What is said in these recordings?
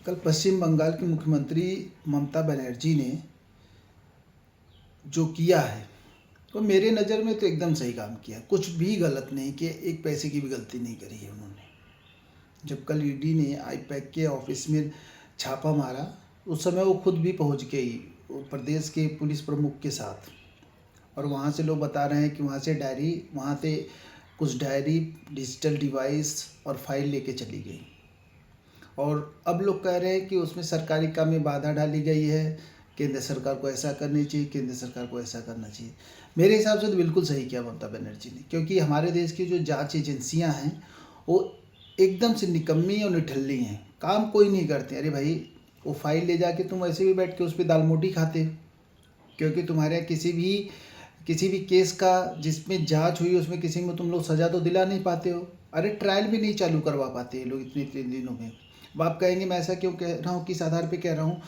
कल पश्चिम बंगाल की मुख्यमंत्री ममता बनर्जी ने जो किया है तो मेरे नज़र में तो एकदम सही काम किया। कुछ भी गलत नहीं किया, एक पैसे की भी गलती नहीं करी है उन्होंने। जब कल ईडी ने आईपैक के ऑफिस में छापा मारा उस समय वो खुद भी पहुंच गई प्रदेश के पुलिस प्रमुख के साथ, और वहाँ से लोग बता रहे हैं कि वहाँ से कुछ डायरी, डिजिटल डिवाइस और फाइल लेके चली गई। और अब लोग कह रहे हैं कि उसमें सरकारी काम में बाधा डाली गई है, केंद्र सरकार को ऐसा करनी चाहिए, केंद्र सरकार को ऐसा करना चाहिए। मेरे हिसाब से तो बिल्कुल सही किया ममता बनर्जी ने, क्योंकि हमारे देश की जो जांच एजेंसियां हैं वो एकदम से निकम्मी और निठल्ली हैं, काम कोई नहीं करते। अरे भाई, वो फाइल ले जाके तुम ऐसे भी बैठ के उस पर दाल मोटी खाते, क्योंकि तुम्हारे यहाँ किसी भी केस का जिसमें जांच हुई उसमें किसी में तुम लोग सज़ा तो दिला नहीं पाते हो। अरे ट्रायल भी नहीं चालू करवा पाते ये लोग इतने इतने दिनों में। अब आप कहेंगे मैं ऐसा क्यों कह रहा हूँ, किस आधार पे कह रहा हूँ,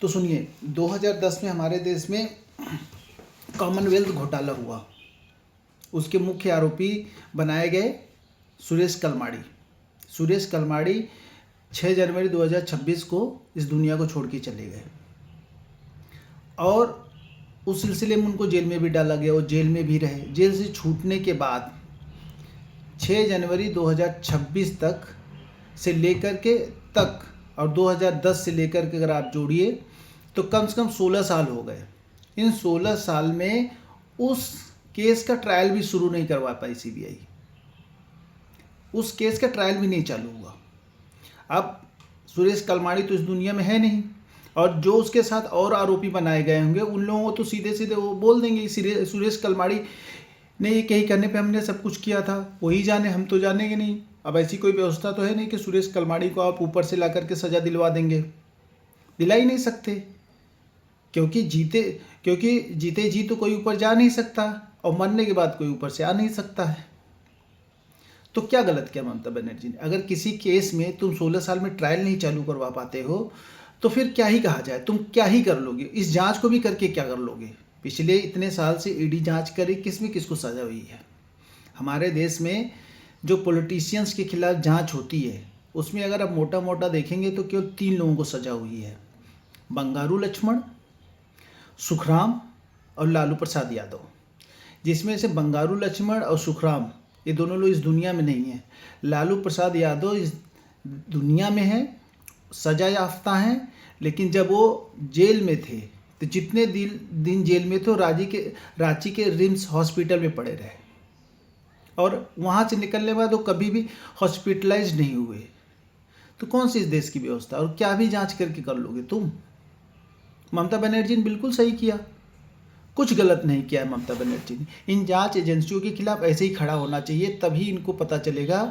तो सुनिए। 2010 में हमारे देश में कॉमनवेल्थ घोटाला हुआ, उसके मुख्य आरोपी बनाए गए सुरेश कलमाड़ी 6 जनवरी 2026 को इस दुनिया को छोड़ के चले गए, और उस सिलसिले में उनको जेल में भी डाला गया, वो जेल में भी रहे। जेल से छूटने के बाद 6 जनवरी 2026 तक से लेकर के तक और 2010 से लेकर के अगर आप जोड़िए तो कम से कम 16 साल हो गए। इन 16 साल में उस केस का ट्रायल भी शुरू नहीं करवा पाई सीबीआई, उस केस का ट्रायल भी नहीं चालू हुआ। अब सुरेश कलमाड़ी तो इस दुनिया में है नहीं, और जो उसके साथ और आरोपी बनाए गए होंगे उन लोगों को तो सीधे सीधे वो बोल देंगे सुरेश कलमाड़ी ने ये कहीं करने पे हमने सब कुछ किया था, वही जाने, हम तो जानेंगे नहीं। अब ऐसी कोई व्यवस्था तो है नहीं कि सुरेश कलमाड़ी को आप ऊपर से ला करके सज़ा दिलवा देंगे, दिला ही नहीं सकते, क्योंकि जीते जी तो कोई ऊपर जा नहीं सकता, और मरने के बाद कोई ऊपर से आ नहीं सकता है। तो क्या गलत किया ममता बनर्जी ने? अगर किसी केस में तुम 16 साल में ट्रायल नहीं चालू करवा पाते हो तो फिर क्या ही कहा जाए, तुम क्या ही कर लोगे? इस जांच को भी करके क्या कर लोगे? पिछले इतने साल से ईडी जांच करी, किसमें किसको सजा हुई है? हमारे देश में जो पॉलिटिशियंस के खिलाफ जांच होती है उसमें अगर आप मोटा मोटा देखेंगे तो केवल 3 लोगों को सजा हुई है, बंगारू लक्ष्मण, सुखराम और लालू प्रसाद यादव। जिसमें से बंगारू लक्ष्मण और सुखराम ये दोनों लोग इस दुनिया में नहीं हैं। लालू प्रसाद यादव इस दुनिया में हैं, सजा याफ्ता हैं, लेकिन जब वो जेल में थे तो जितने दिन जेल में थे रांची के रिम्स हॉस्पिटल में पड़े रहे, और वहाँ से निकलने के बाद वो कभी भी हॉस्पिटलाइज नहीं हुए। तो कौन सी इस देश की व्यवस्था? और क्या भी जांच करके कर लोगे तुम? ममता बनर्जी ने बिल्कुल सही किया, कुछ गलत नहीं किया है ममता बनर्जी ने। इन जांच एजेंसियों के खिलाफ ऐसे ही खड़ा होना चाहिए, तभी इनको पता चलेगा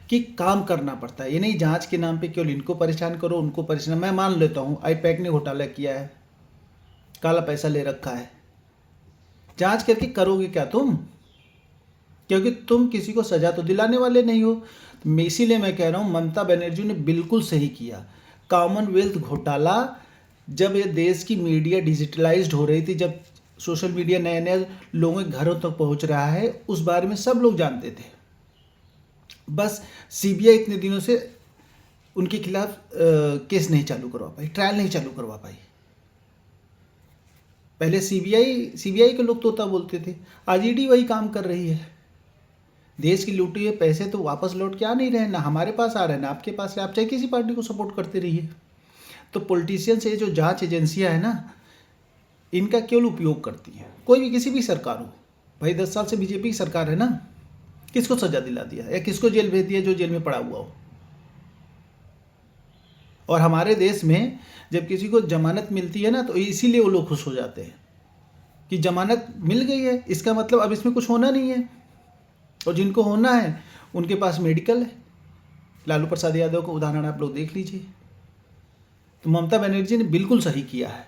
कि काम करना पड़ता है। ये नहीं जांच के नाम पे केवल इनको परेशान करो, उनको परेशान। मैं मान लेता हूँ आईपैक ने घोटाला किया है, काला पैसा ले रखा है, जांच करके करोगे क्या तुम? क्योंकि तुम किसी को सजा तो दिलाने वाले नहीं हो। इसीलिए मैं कह रहा हूँ ममता बनर्जी ने बिल्कुल सही किया। कॉमनवेल्थ घोटाला, जब ये देश की मीडिया डिजिटलाइज्ड हो रही थी, जब सोशल मीडिया नए नए लोगों के घरों तक पहुंच रहा है, उस बारे में सब लोग जानते थे। बस सीबीआई इतने दिनों से उनके खिलाफ केस नहीं चालू करवा पाई, ट्रायल नहीं चालू करवा पाई। पहले सीबीआई के लोग तोता बोलते थे, आज ईडी वही काम कर रही है। देश की लूटी हुए पैसे तो वापस लौट के आ नहीं रहे, ना हमारे पास आ रहे हैं ना आपके पास है। आप चाहे किसी पार्टी को सपोर्ट करते रहिए। तो पॉलिटिशियन से जो जांच एजेंसियां है ना, इनका केवल उपयोग करती हैं। कोई भी किसी भी सरकार हो, भाई 10 साल से बीजेपी की सरकार है ना, किसको सजा दिला दिया या किसको जेल भेज दिया जो जेल में पड़ा हुआ हो? और हमारे देश में जब किसी को जमानत मिलती है ना तो इसीलिए वो लोग खुश हो जाते हैं कि जमानत मिल गई है, इसका मतलब अब इसमें कुछ होना नहीं है, और जिनको होना है उनके पास मेडिकल है। लालू प्रसाद यादव का उदाहरण आप लोग देख लीजिए। तो ममता बनर्जी ने बिल्कुल सही किया है।